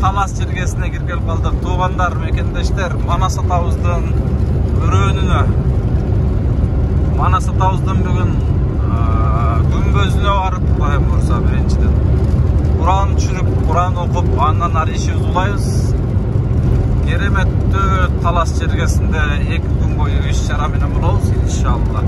Талас жергесине киргелип калдык. Туугандар, мекендештер, Манас атабыздын өрөөнүнө. Манас атабыздын бүгүн күмбөзүнө барып, Кудайым буйрса биринчиден Куран түшүрүп, Куран окуп, андан ары ишибизди улайбыз. Кереметтүү Талас жергесинде 2 күн бою иш чара менен болобуз иншалла.